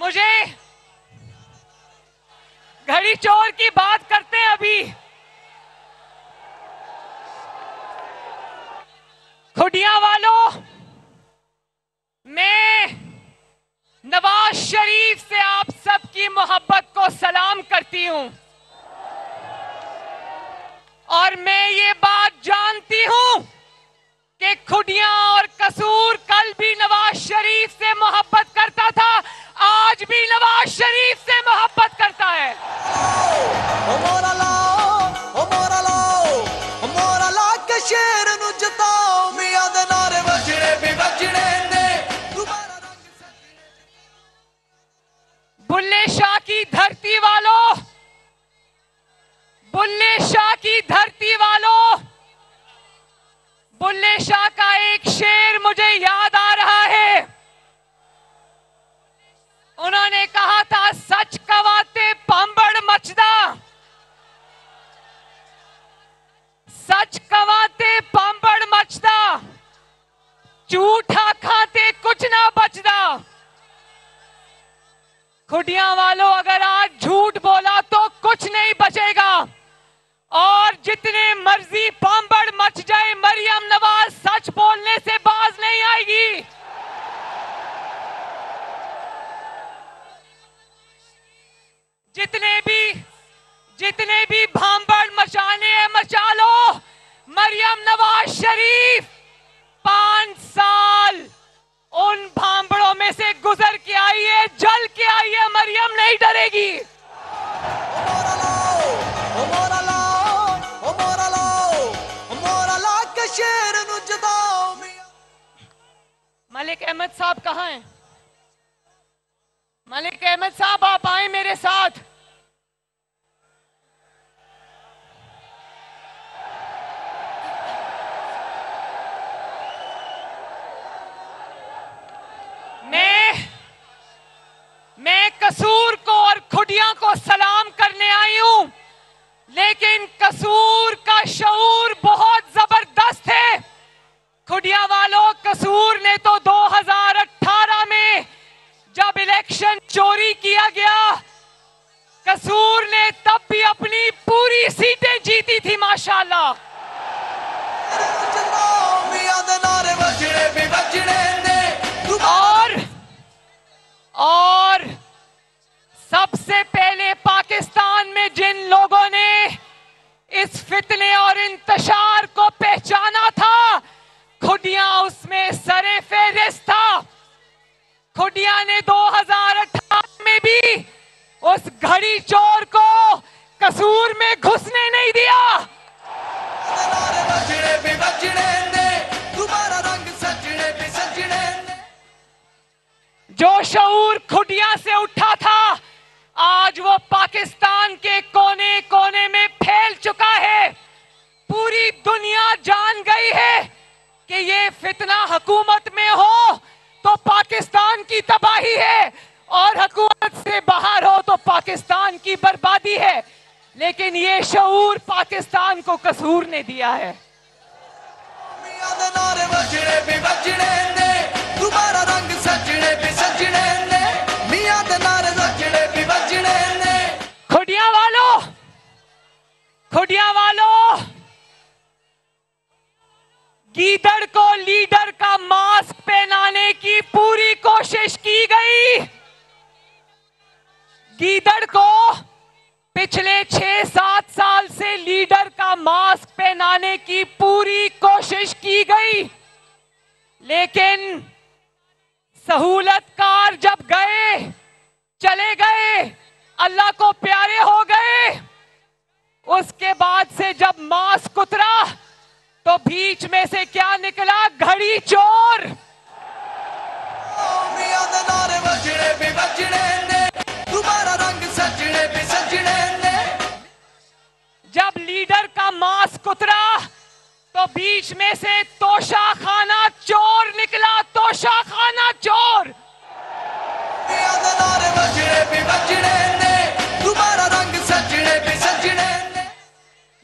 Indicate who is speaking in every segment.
Speaker 1: मुझे घड़ी चोर की बात करते हैं अभी। खुडिया वालों, मैं नवाज शरीफ से आप सबकी मोहब्बत को सलाम करती हूं और मैं ये बात जानती हूं कि खुडिया और कसूर कल भी नवाज शरीफ से मोहब्बत करता था, आज भी नवाज शरीफ से मोहब्बत करता है। बुल्ले शाह की धरती वालों, बुल्ले शाह की धरती वालों, बुल्ले शाह का एक शेर मुझे याद आ रहा है। उन्होंने कहा था, सच कवाते पांबड़ मचदा, सच कवाते पांबड़ मचदा, झूठा खाते कुछ ना बचदा। खुडिया वालों, अगर आज झूठ बोला तो कुछ नहीं बचेगा और जितने मर्जी पांबड़ मच जाए, मरियम नवाज सच बोलने से बाज नहीं आएगी। जितने भी भांबड़ मचाने हैं मचा लो। मरियम नवाज शरीफ 5 साल उन भांबड़ों में से गुजर के आई है, जल के आई है। मरियम नहीं डरेगी। मलिक अहमद साहब कहाँ हैं? मलिक अहमद साहब, आप आए मेरे साथ। मैं कसूर को और खुडिया को सलाम करने आई हूं, लेकिन कसूर का शऊर बहुत जबरदस्त है। खुडिया वालों, कसूर ने तो 2018 में जब इलेक्शन चोरी किया गया, कसूर ने तब भी अपनी पूरी सीटें जीती थी माशाल्लाह। और सबसे पहले पाकिस्तान में जिन लोगों ने इस फितने और इंतशार को पहचाना था, खुडिया उसमें सरे फेहरिस्त था। खुडिया ने 2018 में भी उस घड़ी चोर को कसूर में घुसने नहीं दिया। जो शऊर खुडिया से उठा था, आज वो पाकिस्तान के कोने कोने में फैल चुका है। पूरी दुनिया जान गई है कि ये फितना हुकूमत में हो तो पाकिस्तान की तबाही है और हुकूमत से बाहर हो तो पाकिस्तान की बर्बादी है। लेकिन ये शऊर पाकिस्तान को कसूर ने दिया है। खुडिया वालों, गीदड़ को लीडर का मास्क पहनाने की पूरी कोशिश की गई। गीदड़ को पिछले 6-7 साल से लीडर का मास्क पहनाने की पूरी कोशिश की गई, लेकिन सहूलतकार जब गए, चले गए, अल्लाह को प्यारे हो गए, उसके बाद से जब मास्क उतरा तो बीच में से क्या निकला? घड़ी चोर। जब लीडर का मास्क उतरा तो बीच में से तोशा खाना चोर निकला। तोशा खाना चोर।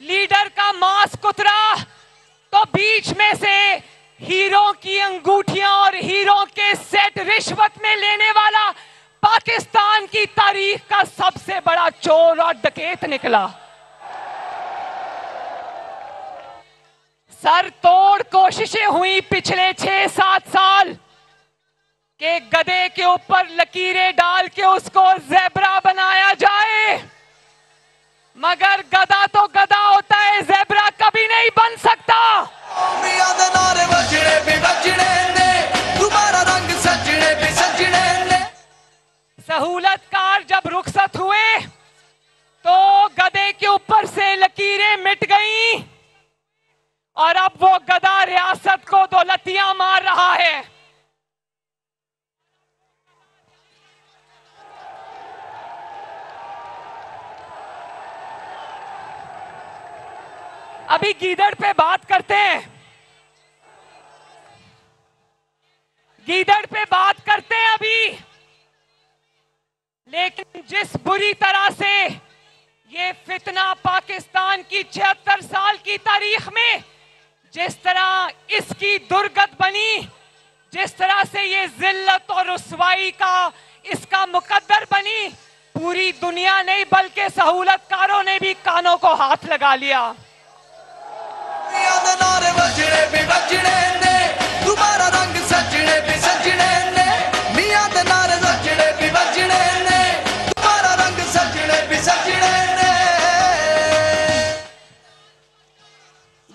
Speaker 1: लीडर का मास्क उतरा तो बीच में से हीरो की अंगूठियां और हीरो के सेट रिश्वत में लेने वाला पाकिस्तान चोर और डकैत निकला। सर तोड़ कोशिशें हुई पिछले 6-7 साल के गधे के ऊपर लकीरें डाल के उसको ज़ेब्रा बनाया जाए, मगर गधा तो गधा होता है, ज़ेब्रा कभी नहीं बन सकता। सहूलतकार जब रुखसत हुए तो गधे के ऊपर से लकीरें मिट गईं और अब वो गधा रियासत को दौलतियां मार रहा है। अभी गीदड़ पे बात करते हैं, गीदड़ पे बात करते हैं अभी। लेकिन जिस बुरी तरह से ये फितना पाकिस्तान की 76 साल की तारीख में जिस तरह इसकी दुर्गत बनी, जिस तरह से ये जिल्लत और रुसवाई का इसका मुकद्दर बनी, पूरी दुनिया नहीं बल्कि सहूलतकारों ने भी कानों को हाथ लगा लिया।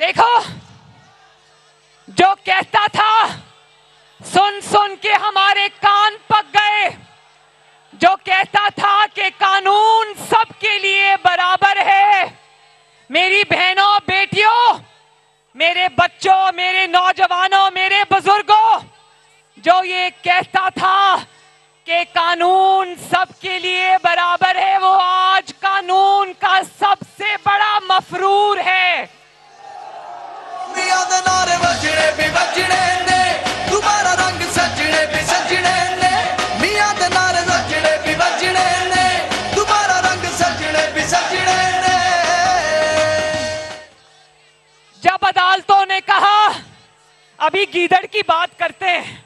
Speaker 1: देखो, जो कहता था सुन सुन के हमारे कान पक गए, जो कहता था कि कानून सबके लिए बराबर है। मेरी बहनों बेटियों, मेरे बच्चों, मेरे नौजवानों, मेरे बुजुर्गों, जो ये कहता था कि कानून सबके लिए बराबर है, वो आज कानून का सबसे बड़ा मफरूर है। जब अदालतों ने कहा, अभी गीदड़ की बात करते हैं,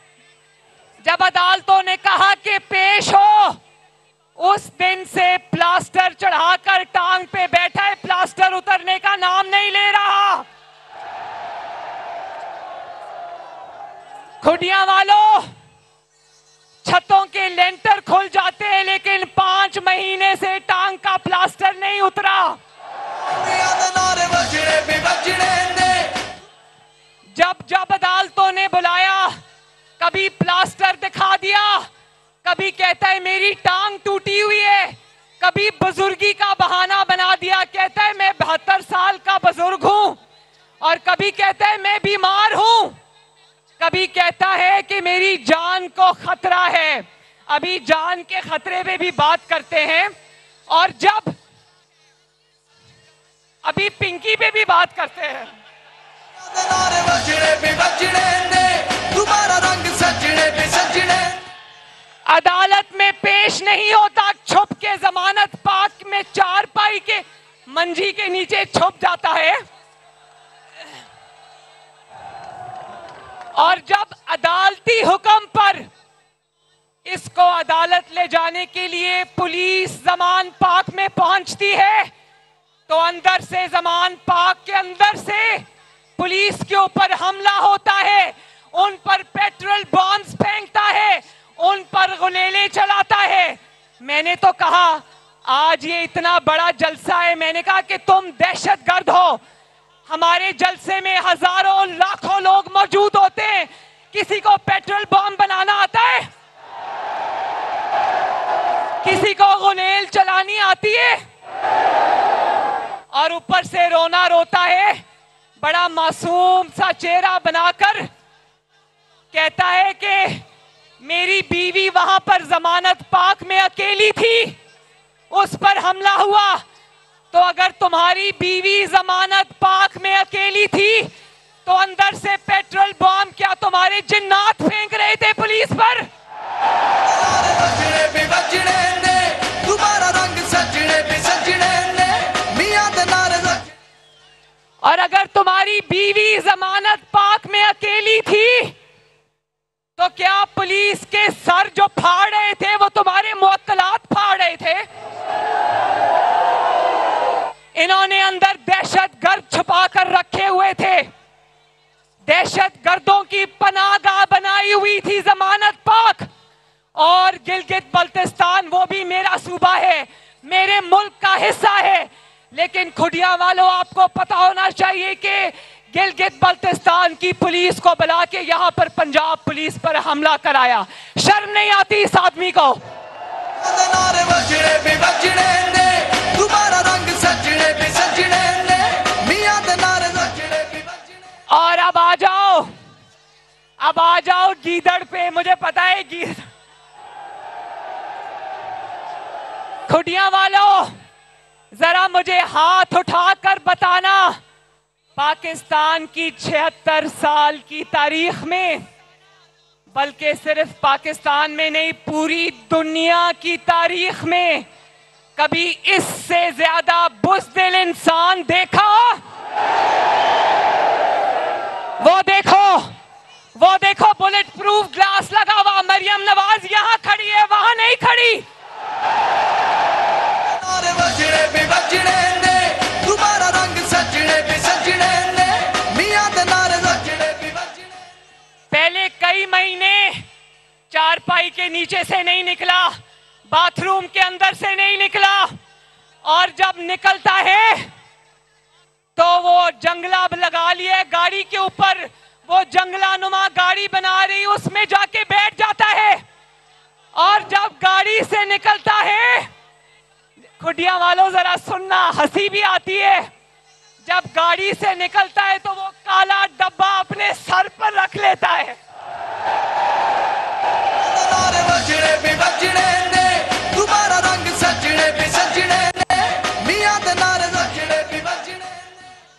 Speaker 1: जब अदालतों ने कहा कि पेश हो, उस दिन से प्लास्टर चढ़ाकर टांग पे बैठा है, प्लास्टर उतरने का नाम नहीं ले रहा। खुडियां वालों, छतों के लेंटर खुल जाते हैं लेकिन 5 महीने से टांग का प्लास्टर नहीं उतरा। जब अदालतों ने बुलाया, कभी प्लास्टर दिखा दिया, कभी कहता है मेरी टांग टूटी हुई है, कभी बुजुर्गी का बहाना बना दिया, कहता है मैं 72 साल का बुजुर्ग हूं, और कभी कहता है मैं बीमार हूं, कभी कहता है कि मेरी जान को खतरा है। अभी जान के खतरे पे भी बात करते हैं, और जब अभी पिंकी पे भी बात करते हैं। अदालत में पेश नहीं होता, छुप के जमानत पाक में चारपाई के मंजी के नीचे छुप जाता है। और जब अदालती हुक्म पर इसको अदालत ले जाने के लिए पुलिस जमान पाक में पहुंचती है, तो अंदर से, जमान पाक के अंदर से पुलिस के ऊपर हमला होता है, उन पर पेट्रोल बॉम्ब्स फेंकता है, उन पर गुलेले चलाता है। मैंने तो कहा आज ये इतना बड़ा जलसा है, मैंने कहा कि तुम दहशतगर्द हो। हमारे जलसे में हजारों लाखों लोग मौजूद होते हैं, किसी को पेट्रोल बॉम्ब बनाना आता है? किसी को गुलेल चलानी आती है? और ऊपर से रोना रोता है, बड़ा मासूम सा चेहरा बनाकर कहता है कि मेरी बीवी वहां पर जमानत पाक में अकेली थी, उस पर हमला हुआ। तो अगर तुम्हारी बीवी जमानत पाक में अकेली थी तो अंदर से पेट्रोल बॉम्ब क्या तुम्हारे जिन्नात फेंक रहे थे पुलिस पर? और अगर तुम्हारी बीवी जमानत पाक में अकेली थी तो क्या पुलिस के सर जो फाड़ रहे थे वो तुम्हारे मुवक्किलात फाड़ रहे थे? दहशत गर्दों की पनाहगाह बनाई हुई थी जमानत पाक। और गिलगित बल्तिस्तान वो भी मेरा सूबा है, मेरे मुल्क का हिस्सा है। लेकिन खुडिया वालों, आपको पता होना चाहिए कि गिलगित बल्तिस्तान की पुलिस को बुला के यहाँ पर पंजाब पुलिस पर हमला कराया। शर्म नहीं आती इस आदमी को? और अब आ जाओ गीदड़ पे। मुझे पता है खुडिया वालों, जरा मुझे हाथ उठाकर बताना, पाकिस्तान की 76 साल की तारीख में, बल्कि सिर्फ पाकिस्तान में नहीं पूरी दुनिया की तारीख में कभी इससे ज्यादा बुज़दिल इंसान देखा? वो देखो बुलेट प्रूफ ग्लास लगा हुआ मरियम नवाज यहां खड़ी है, वहां नहीं खड़ी। पहले कई महीने चारपाई के नीचे से नहीं निकला, बाथरूम के अंदर से नहीं निकला, और जब निकलता है तो वो जंगला लगा लिया गाड़ी के ऊपर, वो जंगला नुमा गाड़ी बना रही उसमें जाके बैठ जाता है। और जब गाड़ी से निकलता है, खुडिया वालों जरा सुनना, हंसी भी आती है, जब गाड़ी से निकलता है तो वो काला डब्बा अपने सर पर रख लेता है।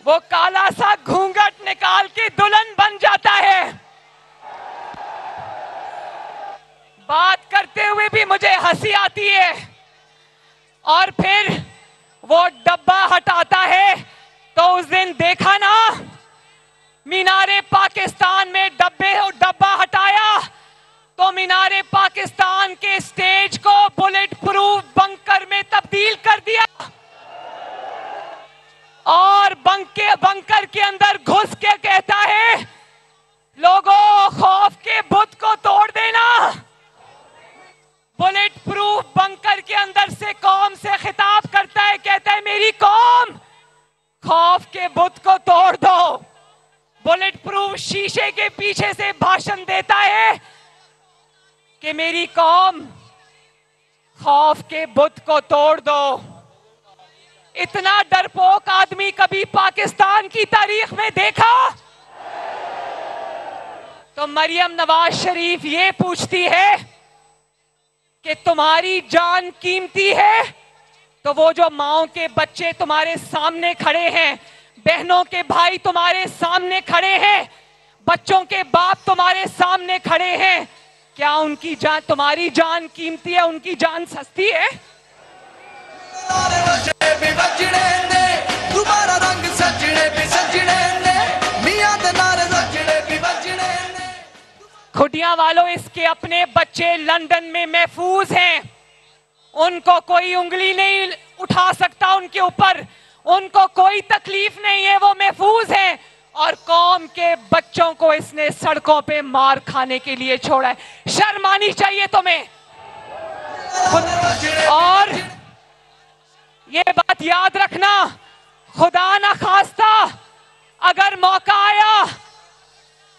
Speaker 1: वो काला सा घूंघट निकाल के दुल्हन बन जाता है। बात करते हुए भी मुझे हंसी आती है। और फिर वो डब्बा हटाता है तो उस दिन देखा ना, मीनारे पाकिस्तान में डब्बा हटाया तो मीनारे पाकिस्तान के स्टेज को बुलेट प्रूफ बंकर में तब्दील कर दिया, और बंकर के अंदर घुस के कहता है, लोगों खौफ के बुत को तोड़ देना। बुलेट प्रूफ बंकर के अंदर से कौम से खिताब करता है, कहता है मेरी कौम, खौफ के बुत को तोड़ दो। बुलेट प्रूफ शीशे के पीछे से भाषण देता है कि मेरी कौम, खौफ के बुत को तोड़ दो। इतना डरपोक आदमी कभी पाकिस्तान की तारीख में देखा? तो मरियम नवाज शरीफ ये पूछती है कि तुम्हारी जान कीमती है, तो वो जो माओ के बच्चे तुम्हारे सामने खड़े हैं, बहनों के भाई तुम्हारे सामने खड़े हैं, बच्चों के बाप तुम्हारे सामने खड़े हैं, क्या उनकी जान, तुम्हारी जान कीमती है, उनकी जान सस्ती है? खुडिया वालों, इसके अपने बच्चे लंदन में महफूज हैं, उनको कोई उंगली नहीं उठा सकता उनके ऊपर, उनको कोई तकलीफ नहीं है, वो महफूज हैं। और कौम के बच्चों को इसने सड़कों पे मार खाने के लिए छोड़ा है। शर्म आनी चाहिए तुम्हें। और ये बात याद रखना, खुदा ना खास्ता अगर मौका आया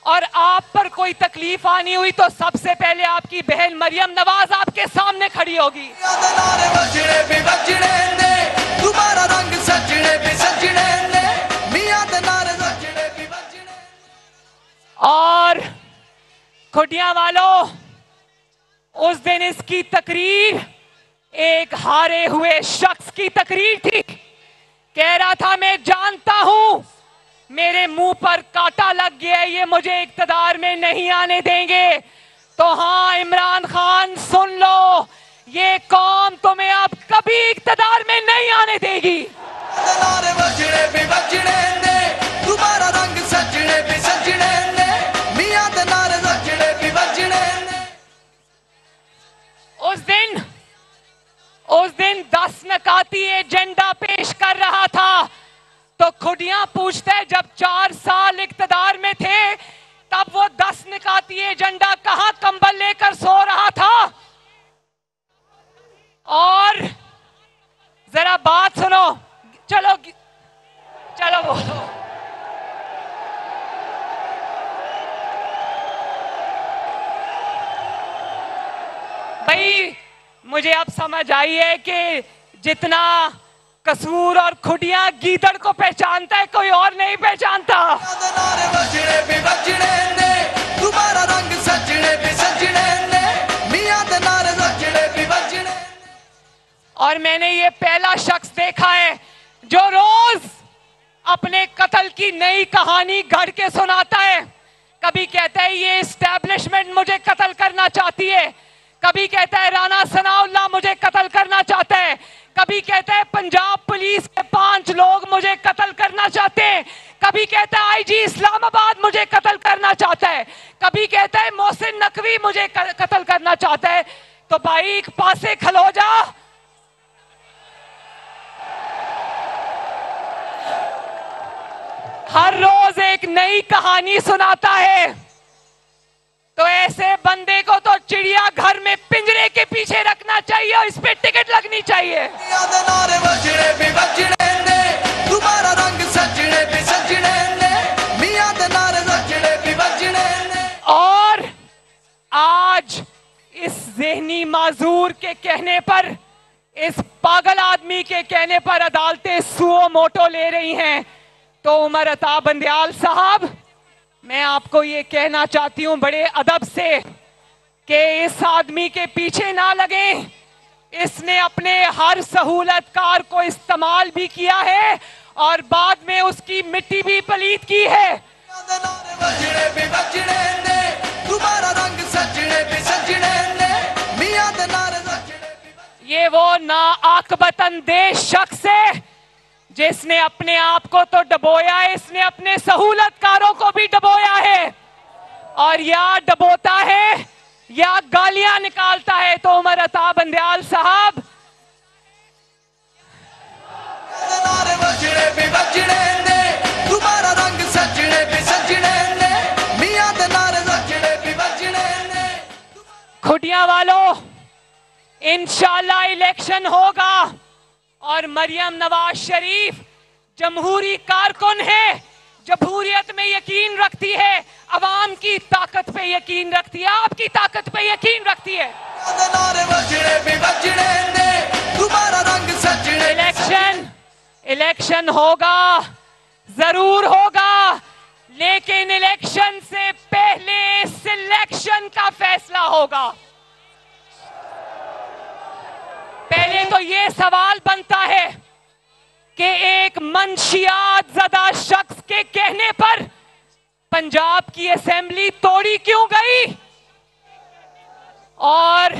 Speaker 1: और आप पर कोई तकलीफ आनी हुई तो सबसे पहले आपकी बहन मरियम नवाज आपके सामने खड़ी होगी। और खुडिया वालों, उस दिन इसकी तकरीर एक हारे हुए शख्स की तकरीर थी। कह रहा था मैं जानता हूं मेरे मुंह पर कांटा लग गया, ये मुझे इक्तदार में नहीं आने देंगे। तो हाँ इमरान खान सुन लो, ये कौम तुम्हें अब कभी इक्तदार में नहीं आने देगी। उस दिन 10 नकाती एजेंडा पेश कर रहा था, तो तो खुदियां पूछते हैं जब 4 साल इक्तदार में थे तब वो 10 निकाती एजेंडा कहां कंबल लेकर सो रहा था। और जरा बात सुनो, चलो चलो बोलो। भाई मुझे अब समझ आई है कि जितना कसूर और खुदियां गीदड़ को पहचानता है कोई और नहीं पहचानता। और मैंने ये पहला शख्स देखा है जो रोज अपने कत्ल की नई कहानी गढ़ के सुनाता है। कभी कहता है ये एस्टैब्लिशमेंट मुझे कत्ल करना चाहती है, कभी कहता है राणा सनाउल्लाह मुझे कत्ल करना चाहता है, कभी कहता है पंजाब पुलिस के 5 लोग मुझे कत्ल करना चाहते हैं, कभी कहता है आईजी इस्लामाबाद मुझे कत्ल करना चाहता है, कभी कहता है मोहसिन नकवी मुझे कत्ल करना चाहता है। तो भाई एक पासे खलो जा। हर रोज एक नई कहानी सुनाता है। तो ऐसे बंदे को तो चिड़िया घर में पिंजरे के पीछे रखना चाहिए और इस पे टिकट लगनी चाहिए। और आज इस ज़हनी माजूर के कहने पर, इस पागल आदमी के कहने पर अदालतें सुओ मोटो ले रही हैं। तो उमर अता बंदयाल साहब, मैं आपको ये कहना चाहती हूं बड़े अदब से कि इस आदमी के पीछे ना लगे। इसने अपने हर सहूलतकार को इस्तेमाल भी किया है और बाद में उसकी मिट्टी भी पलीत की है। ये वो नाआकबतंदेश शख्स है जिसने अपने आप को तो डबोया है, इसने अपने सहूलतकारों को भी डबोया है। और या डबोता है या गालियां निकालता है। तो उमर अता बंदयाल साहब, खुदियां वालों, इंशाल्लाह इलेक्शन होगा और मरियम नवाज शरीफ जमहूरी कारकुन है, जमहूरियत में यकीन रखती है, अवाम की ताकत पे यकीन रखती है, आपकी ताकत पे यकीन रखती है। इलेक्शन होगा, जरूर होगा, लेकिन इलेक्शन से पहले सिलेक्शन का फैसला होगा। पहले तो ये सवाल बनता है कि एक मंशियात ज़दा शख्स के कहने पर पंजाब की असेंबली तोड़ी क्यों गई और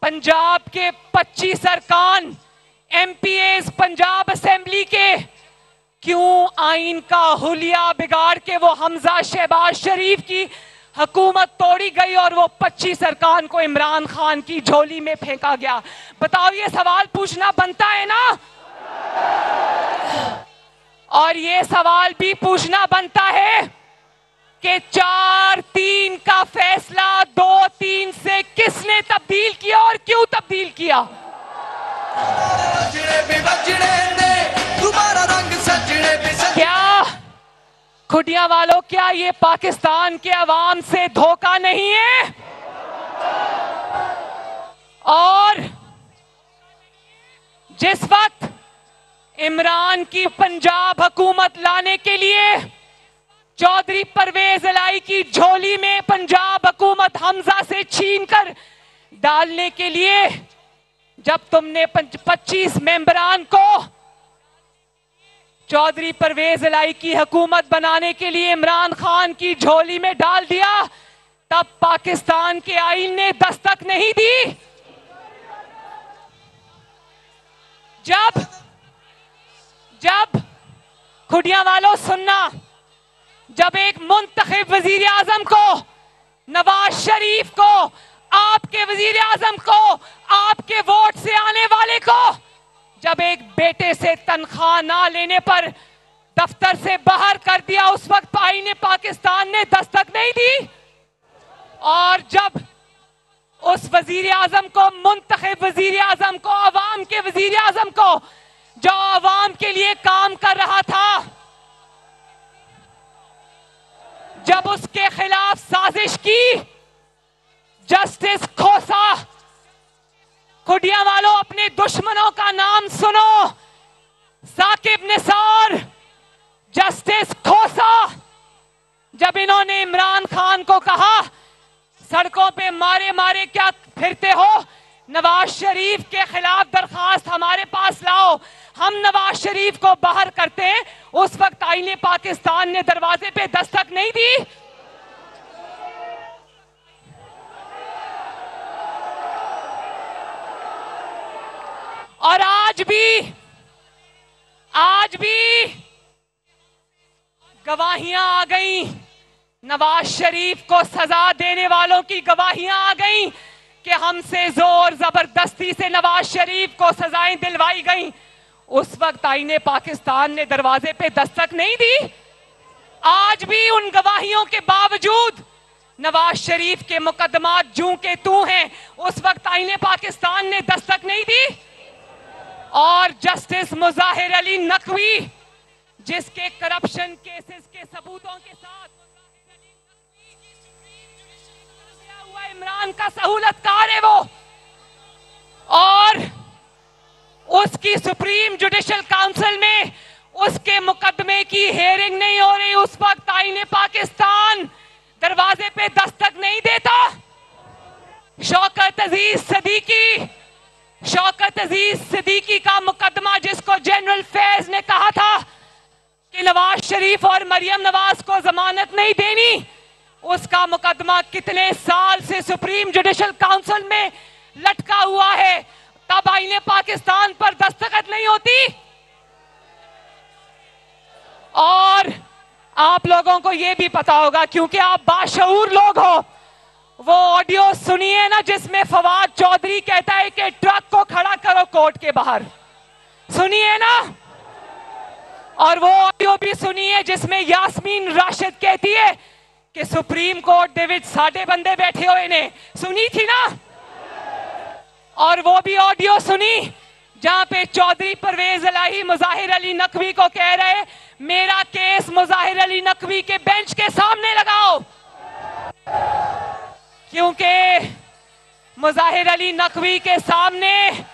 Speaker 1: पंजाब के 25 अरकान MPAs पंजाब असेंबली के क्यों आइन का हुलिया बिगाड़ के वो हमजा शहबाज शरीफ की हुकूमत तोड़ी गई और वो 25 अरकान को इमरान खान की झोली में फेंका गया। बताओ, ये सवाल पूछना बनता है ना। और ये सवाल भी पूछना बनता है कि 4-3 का फैसला 2-3 से किसने तब्दील किया और क्यों तब्दील किया। क्या खुदियां वालों, क्या ये पाकिस्तान के अवाम से धोखा नहीं है। और जिस वक्त इमरान की पंजाब हुकूमत लाने के लिए चौधरी परवेज इलाही की झोली में पंजाब हुकूमत हमजा से छीनकर डालने के लिए जब तुमने 25 मेंबरान को चौधरी परवेज इलाही की हुकूमत बनाने के लिए इमरान खान की झोली में डाल दिया, तब पाकिस्तान के आईन ने दस्तक नहीं दी। जब खुदियां वालों सुनना, जब एक मुंतखब वजीर आजम को, नवाज शरीफ को, आपके वजीर आजम को, आपके वोट से आने वाले को, जब एक बेटे से तनख्वाह ना लेने पर दफ्तर से बाहर कर दिया, उस वक्त आईने पाकिस्तान ने दस्तक नहीं दी। और जब उस वजीर आजम को, मुंतखब वजीर आजम को, अवाम के वजीर आजम को, जो अवाम के लिए काम कर रहा था, जब उसके खिलाफ साजिश की, जस्टिस खोसा, खुडिया वालों अपने दुश्मनों का नाम सुनो, साकिब निसार, जस्टिस खोसा, जब इन्होंने इमरान खान को कहा सड़कों पे मारे मारे क्या फिरते हो, नवाज शरीफ के खिलाफ दरखास्त हमारे पास लाओ, हम नवाज शरीफ को बाहर करते हैं, उस वक्त आईने पाकिस्तान ने दरवाजे पे दस्तक नहीं दी। और आज भी गवाहियां आ गई, नवाज शरीफ को सजा देने वालों की गवाहियां आ गई कि हमसे जोर जबरदस्ती से नवाज शरीफ को सजाएं दिलवाई गई। उस वक्त आईने पाकिस्तान ने दरवाजे पे दस्तक नहीं दी। आज भी उन गवाहियों के बावजूद नवाज शरीफ के मुकदमात जूं के तू हैं, उस वक्त आईने पाकिस्तान ने दस्तक नहीं दी। और जस्टिस मुजाहिर अली नकवी, जिसके करप्शन केसेस के सबूतों के साथ हुआ इमरान का सहूलतकार है वो, और उसकी सुप्रीम जुडिशल काउंसिल में उसके मुकदमे की हियरिंग नहीं हो रही, उस वक्त आईने पाकिस्तान दरवाजे पे दस्तक नहीं देता। शौकत अजीज सिद्दीकी का मुकदमा, जिसको जनरल फैज ने कहा था कि नवाज शरीफ और मरियम नवाज को जमानत नहीं देनी, उसका मुकदमा कितने साल से सुप्रीम जुडिशल काउंसिल में लटका हुआ है, तब आईने पाकिस्तान पर दस्तखत नहीं होती। और आप लोगों को यह भी पता होगा, क्योंकि आप बाशऊर लोग हो, वो ऑडियो सुनिए ना जिसमें फवाद चौधरी कहता है कि ट्रक को खड़ा करो कोर्ट के बाहर, सुनिए ना। और वो ऑडियो भी सुनिए जिसमें यास्मीन राशिद कहती है कि सुप्रीम कोर्ट दे विच साडे बंदे बैठे हुए ने, सुनी थी ना। और वो भी ऑडियो सुनी जहां पे चौधरी परवेज इलाही मुजाहिर अली नकवी को कह रहे, मेरा केस मुजाहिर अली नकवी के बेंच के सामने लगाओ, क्योंकि मुजाहिर अली नकवी के सामने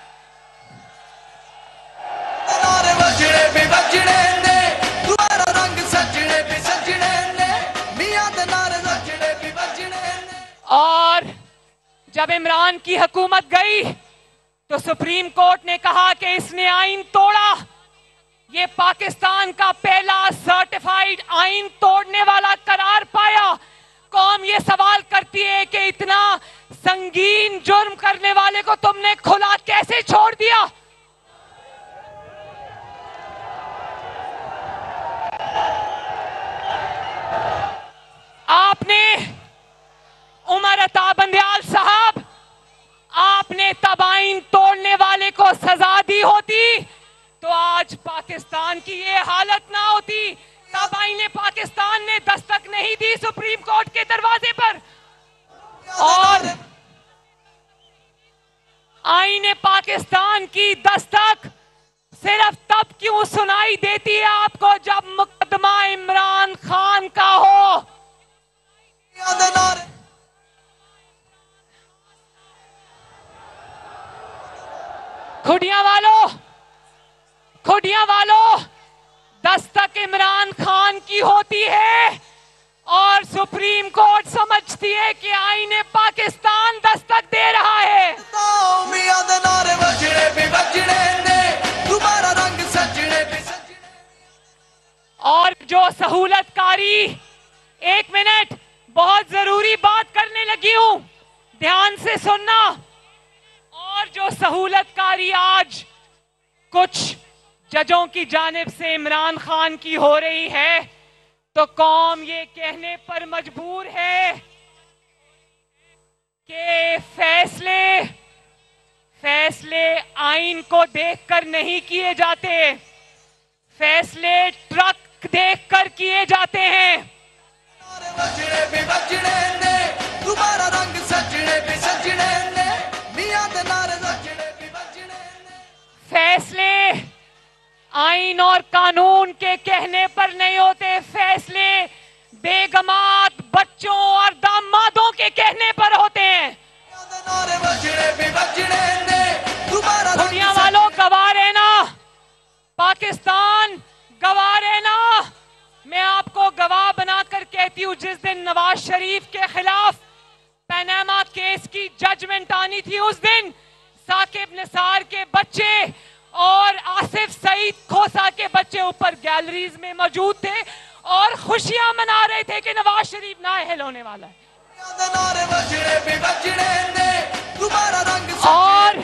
Speaker 1: और जब इमरान की हुकूमत गई तो सुप्रीम कोर्ट ने कहा कि इसने आईन तोड़ा। ये पाकिस्तान का पहला सर्टिफाइड आईन तोड़ने वाला करार पाया। कौम ये सवाल करती है कि इतना संगीन जुर्म करने वाले को तुमने खुला कैसे छोड़ दिया। आपने उमर अता बंदयाल साहब, आपने तब आईन तोड़ने वाले को सजा दी होती तो आज पाकिस्तान की ये हालत ना होती। तब आईने पाकिस्तान ने दस्तक नहीं दी सुप्रीम कोर्ट के दरवाजे पर। और आईने पाकिस्तान की दस्तक सिर्फ तब क्यों सुनाई देती है आपको जब मुकदमा इमरान खान का हो। खुडिया वालों, दस्तक इमरान खान की होती है और सुप्रीम कोर्ट समझती है कि आईने पाकिस्तान दस्तक दे रहा है। और जो सहूलतकारी, एक मिनट, बहुत जरूरी बात करने लगी हूं, ध्यान से सुनना। और जो सहूलतकारी आज कुछ जजों की जानिब से इमरान खान की हो रही है, तो कौम ये कहने पर मजबूर है कि फैसले आईन को देखकर नहीं किए जाते, फैसले ट्रक देखकर किए जाते हैं। फैसले आईन और कानून के कहने पर नहीं होते, फैसले बेगमात बच्चों और दामादों के कहने पर होते हैं। दुनिया वालों गवाह रहना, पाकिस्तान गवाह रहना। मैं आपको गवाह बनाकर कहती हूं, जिस दिन नवाज शरीफ के खिलाफ पनामा केस की जजमेंट आनी थी, उस दिन साकिब निसार के बच्चे और आसिफ सईद खोसा के बच्चे ऊपर गैलरीज में मौजूद थे और खुशियां मना रहे थे कि नवाज शरीफ नाअहल होने वाला है। और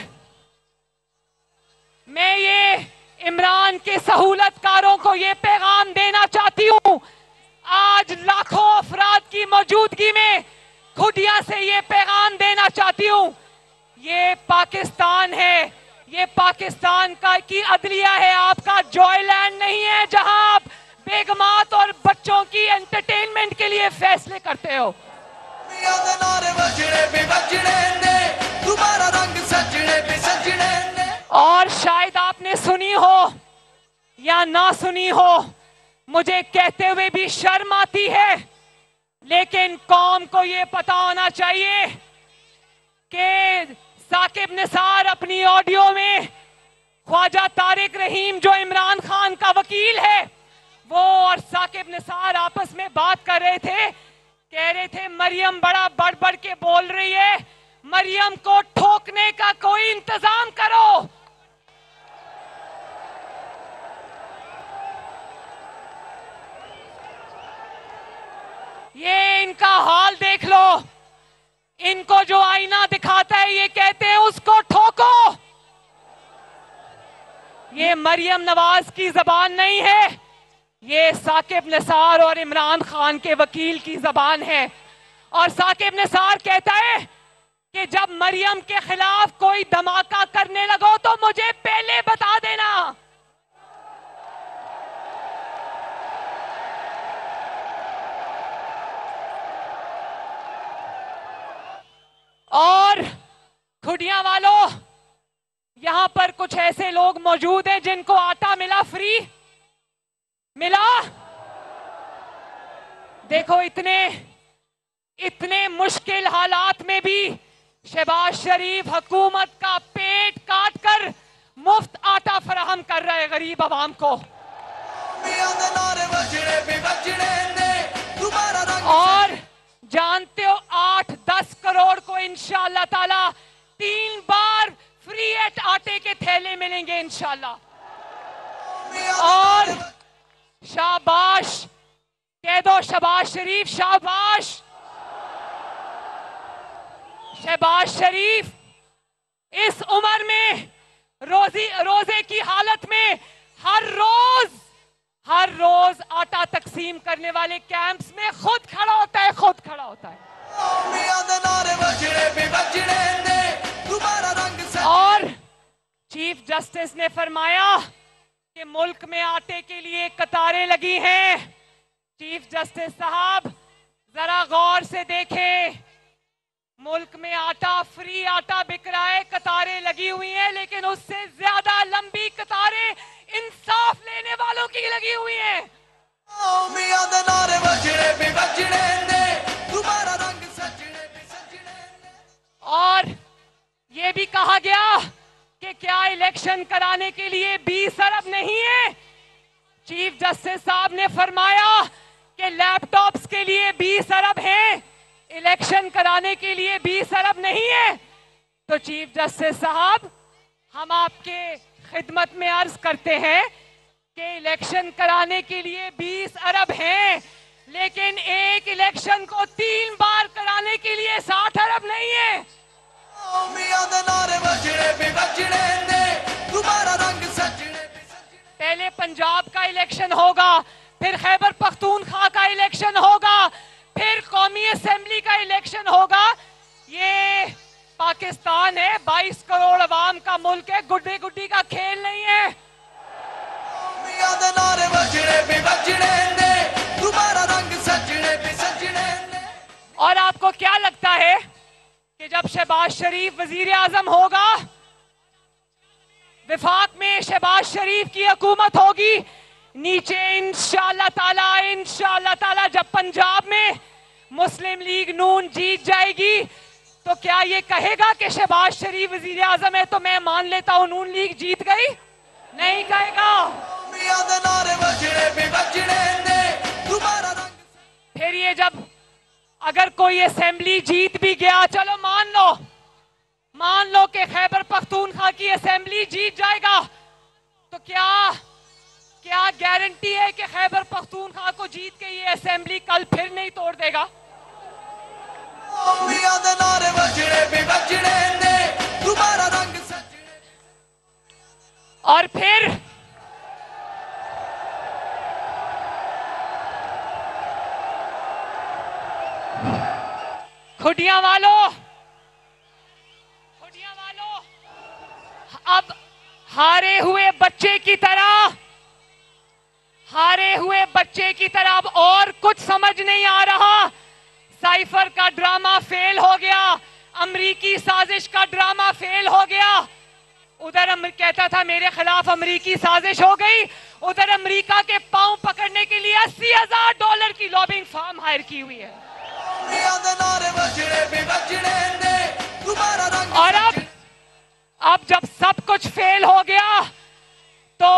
Speaker 1: मैं ये इमरान के सहूलतकारों को ये पैगाम देना चाहती हूं, आज लाखों अफराद की मौजूदगी में खुदिया से ये पैगाम देना चाहती हूं, ये पाकिस्तान है, ये पाकिस्तान का की अदलिया है, आपका जॉयलैंड नहीं है जहां आप बेगमात और बच्चों की एंटरटेनमेंट के लिए फैसले करते हो। और शायद आपने सुनी हो या ना सुनी हो, मुझे कहते हुए भी शर्म आती है, लेकिन कौम को यह पता होना चाहिए कि साकिब निसार अपनी ऑडियो में ख्वाजा तारिक रहीम जो इमरान खान का वकील है, वो और साकिब निसार आपस में बात कर रहे थे, कह रहे थे मरियम बड़ा बढ़ बढ़ के बोल रही है, मरियम को ठोकने का कोई इंतजाम करो। ये इनका हाल देख लो, इनको जो आईना दिखाता है ये कहते हैं उसको ठोको। ये मरियम नवाज की जबान नहीं है, ये साकिब निसार और इमरान खान के वकील की जबान है। और साकिब निसार कहता है कि जब मरियम के खिलाफ कोई धमाका करने लगो तो मुझे पहले बता देना। और खुडिया वालों, यहां पर कुछ ऐसे लोग मौजूद हैं जिनको आटा मिला, फ्री मिला। देखो इतने मुश्किल हालात में भी शहबाज शरीफ हुकूमत का पेट काट कर मुफ्त आटा फराहम कर रहे गरीब आवाम को। और जानते हो 8-10 करोड़ को इंशाअल्लाह ताला 3 बार फ्री आटे के थैले मिलेंगे इंशाअल्लाह। और शाबाश कह दो, शहबाज शरीफ शाबाश। शहबाज शरीफ इस उम्र में रोजे की हालत में हर रोज आटा तकसीम करने वाले कैंप्स में खुद खड़ा होता है। और चीफ जस्टिस ने फरमाया कि मुल्क में आटे के लिए कतारें लगी हैं। चीफ जस्टिस साहब जरा गौर से देखें, मुल्क में फ्री आटा बिक रहा है, कतारें लगी हुई हैं, लेकिन उससे ज्यादा लंबी कतारें इंसाफ लेने वालों की लगी हुई हैं। और ये भी कहा गया कि क्या इलेक्शन कराने के लिए 20 अरब नहीं है। चीफ जस्टिस साहब ने फरमाया कि लैपटॉप्स के लिए 20 अरब हैं, इलेक्शन कराने के लिए 20 अरब नहीं है। तो चीफ जस्टिस साहब, हम आपके खिदमत में अर्ज करते हैं कि इलेक्शन कराने के लिए 20 अरब हैं, लेकिन एक इलेक्शन को 3 बार कराने के लिए 60 अरब नहीं है। पहले पंजाब का इलेक्शन होगा, फिर खैबर पख्तूनख्वा का इलेक्शन होगा, फिर कौमी असेंबली का इलेक्शन होगा। ये पाकिस्तान है, 22 करोड़ अवाम का मुल्क है, गुड्डी गुड्डी का खेल नहीं है।
Speaker 2: भी बजने दे, दोबारा रंग सजने भी सजने दे।
Speaker 1: और आपको क्या लगता है कि जब शहबाज शरीफ वजीर आजम होगा, विफाक में शहबाज शरीफ की हुकूमत होगी, नीचे इंशाअल्लाह ताला जब पंजाब में मुस्लिम लीग नून जीत जाएगी, तो क्या ये कहेगा कि शहबाज शरीफ वजीर आजम है तो मैं मान लेता हूं नून लीग जीत गई? नहीं कहेगा। फिर ये जब अगर कोई असेंबली जीत भी गया, चलो मान लो कि खैबर पख्तूनख्वा की असेंबली जीत जाएगा, तो क्या गारंटी है कि खैबर पख्तूनख्वा को जीत के ये असेंबली कल फिर नहीं तोड़ देगा? और फिर खुडियां वालों, अब हारे हुए बच्चे की तरह अब और कुछ समझ नहीं आ रहा। साइफर का ड्रामा फेल हो गया, अमरीकी साजिश का ड्रामा फेल हो गया। उधर कहता था मेरे खिलाफ अमरीकी साजिश हो गई, उधर अमरीका के पांव पकड़ने के लिए $80,000 की लॉबिंग फर्म हायर की हुई है। और अब जब सब कुछ फेल हो गया, तो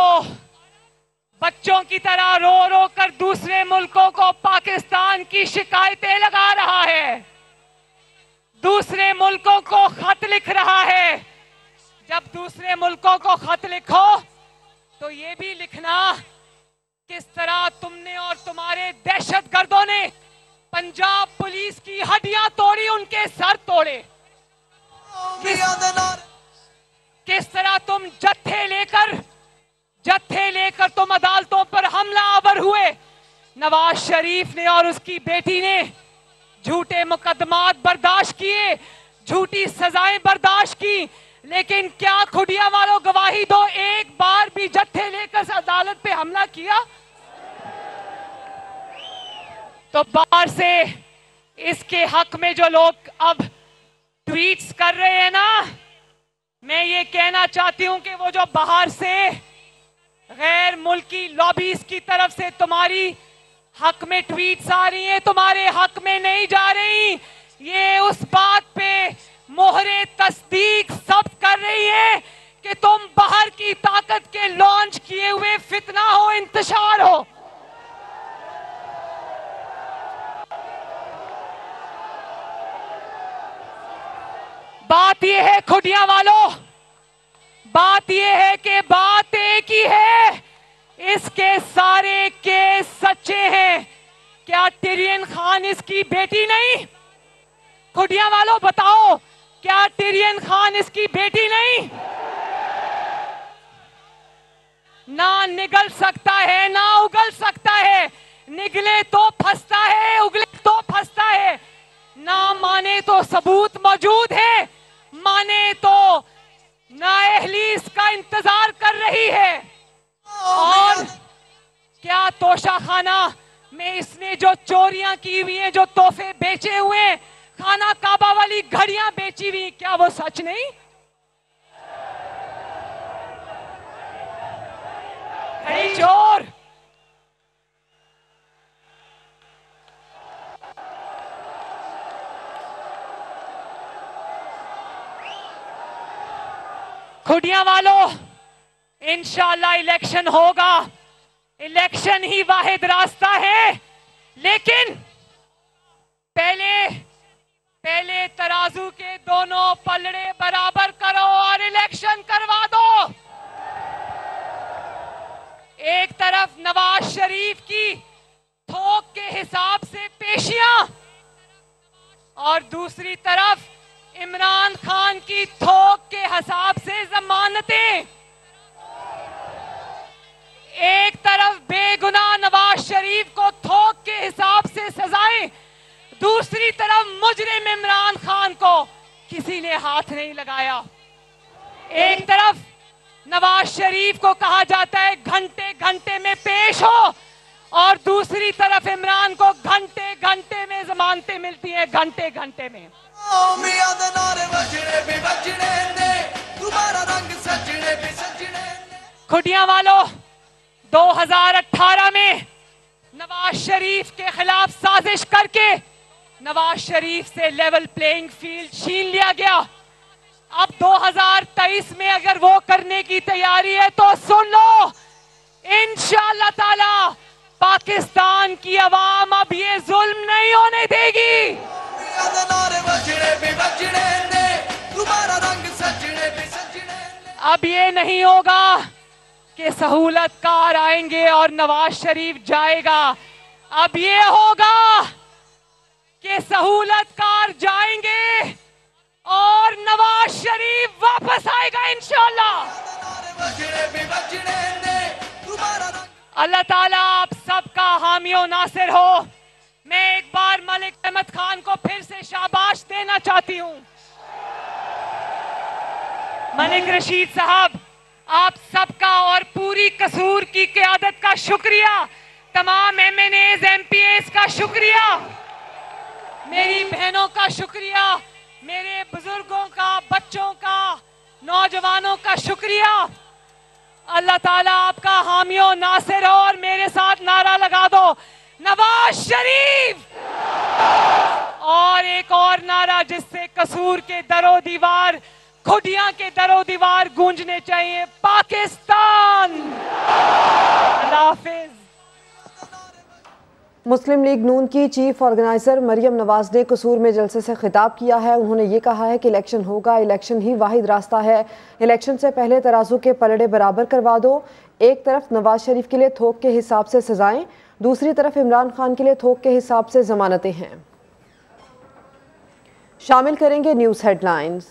Speaker 1: बच्चों की तरह रो रो कर दूसरे मुल्कों को पाकिस्तान की शिकायतें लगा रहा है, दूसरे मुल्कों को खत लिख रहा है। जब दूसरे मुल्कों को खत लिखो तो ये भी लिखना किस तरह तुमने और तुम्हारे दहशतगर्दों ने पंजाब पुलिस की हड्डियां तोड़ी, उनके सर तोड़े। किस तरह तुम जत्थे लेकर तुम अदालतों पर हमला आवर हुए। नवाज शरीफ ने और उसकी बेटी ने झूठे मुकदमात बर्दाश्त किए, झूठी सजाएं बर्दाश्त की, लेकिन क्या खुडिया वालों गवाही दो, एक बार भी जत्थे लेकर अदालत पे हमला किया? तो बाहर से इसके हक में जो लोग अब ट्वीट्स कर रहे हैं ना, मैं ये कहना चाहती हूं कि वो जो बाहर से गैर मुल्की लॉबीज की तरफ से तुम्हारी हक में ट्वीट्स आ रही हैं, तुम्हारे हक में नहीं जा रही। ये उस बात पे मोहरे तस्दीक सब कर रही है कि तुम बाहर की ताकत के लॉन्च किए हुए फितना हो, इंतशार हो। बात यह है खुडिया वालों, बात यह है कि बात एक ही है, इसके सारे केस सच्चे हैं। क्या टिरियन खान इसकी बेटी नहीं? खुडिया वालों बताओ, क्या टिरियन खान इसकी बेटी नहीं? ना निगल सकता है ना उगल सकता है, निगले तो फंसता है, उगले तो फंसता है। ना माने तो सबूत मौजूद है, माने तो नाअहली इसका इंतजार कर रही है। और क्या तोशाखाना में इसने जो चोरियां की हुई हैं, जो तोहफे बेचे हुए, खाना काबा वाली घड़ियां बेची हुई, क्या वो सच नहीं? घड़ी चोर। खुडिया वालों, इंशाअल्लाह इलेक्शन होगा, इलेक्शन ही वाहिद रास्ता है, लेकिन पहले तराजू के दोनों पलड़े बराबर करो और इलेक्शन करवा दो। एक तरफ नवाज शरीफ की थोक के हिसाब से पेशियां और दूसरी तरफ इमरान खान की थोक के हिसाब से जमानतें। एक तरफ बेगुनाह नवाज शरीफ को थोक के हिसाब से सजाएं, दूसरी तरफ मुजरिम इमरान खान को किसी ने हाथ नहीं लगाया। एक तरफ नवाज शरीफ को कहा जाता है घंटे घंटे में पेश हो, और दूसरी तरफ इमरान को घंटे घंटे में जमानतें मिलती हैं, घंटे घंटे में।
Speaker 2: मियां दे नारे बजने भी बजने ने, दोबारा रंग सजने भी सजने ने।
Speaker 1: खुटियां वालों, 2018 में नवाज शरीफ के खिलाफ साजिश करके नवाज शरीफ से लेवल प्लेइंग फील्ड छीन लिया गया। अब 2023 में अगर वो करने की तैयारी है तो सुन लो, इंशाअल्लाह ताला पाकिस्तान की आवाम अब ये जुल्म नहीं होने देगी।
Speaker 2: मियां दे नारे बजने भी बजने ने, दोबारा रंग सजने भी सजने ने।
Speaker 1: अब ये नहीं होगा कि सहूलतकार आएंगे और नवाज शरीफ जाएगा। अब ये होगा कि सहूलतकार जाएंगे और नवाज शरीफ वापस आएगा इंशाअल्लाह।
Speaker 2: नारे बजने भी बजने ने, दोबारा रंग।
Speaker 1: अल्लाह ताला आप सबका हामी और नासिर हो। मैं एक बार मलिक अहमद खान को फिर से शाबाश देना चाहती हूं। मलिक रशीद साहब, आप सबका और पूरी कसूर की क़यादत का शुक्रिया, तमाम MNAs MPAs का शुक्रिया, मेरी बहनों का शुक्रिया, मेरे बुजुर्गों का, बच्चों का, नौजवानों का शुक्रिया। अल्लाह ताला आपका हामी और नासिर हो। और मेरे साथ नारा लगा दो, नवाज शरीफ। और एक और नारा जिससे कसूर के दरो दीवार, खुटियां के दरो दीवार गूंजने चाहिए, पाकिस्तान। अल्लाह हाफिज।
Speaker 3: मुस्लिम लीग नून की चीफ ऑर्गेनाइजर मरियम नवाज ने कसूर में जलसे से खिताब किया है। उन्होंने ये कहा है कि इलेक्शन होगा, इलेक्शन ही वाहिद रास्ता है। इलेक्शन से पहले तराजू के पलड़े बराबर करवा दो। एक तरफ नवाज शरीफ के लिए थोक के हिसाब से सजाएं, दूसरी तरफ इमरान खान के लिए थोक के हिसाब से जमानतें हैं। शामिल करेंगे न्यूज़ हेडलाइंस।